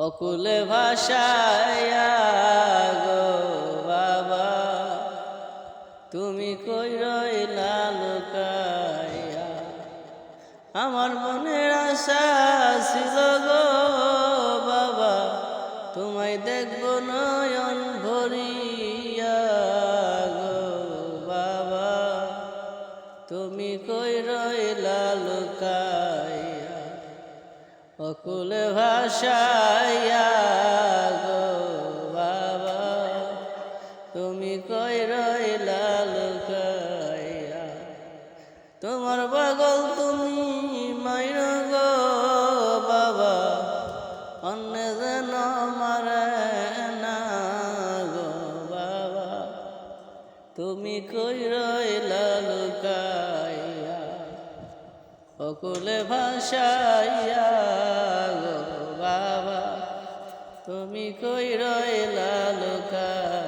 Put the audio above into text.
অকুলে ভাষায়া গো বাবা, তুমি কই রইলা লুকাইয়া। আমার মনের আশা ছিল গো বাবা, তোমায় দেখব নয়ন ভরিয়া গো বাবা, তুমি কই রইলা লুকাইয়া। অকুলে ভাষায়া গো বাবা, তুমি কই রইলা লুকাইয়া। তোমার পাগল তুমি মাইর গো বাবা, অন্য যেন মারে না গো বাবা, তুমি কই রইলা লুকাইয়া। অকুলে ভাষাইয়া গো বাবা, তুমি কই রইলা লুকাইয়া।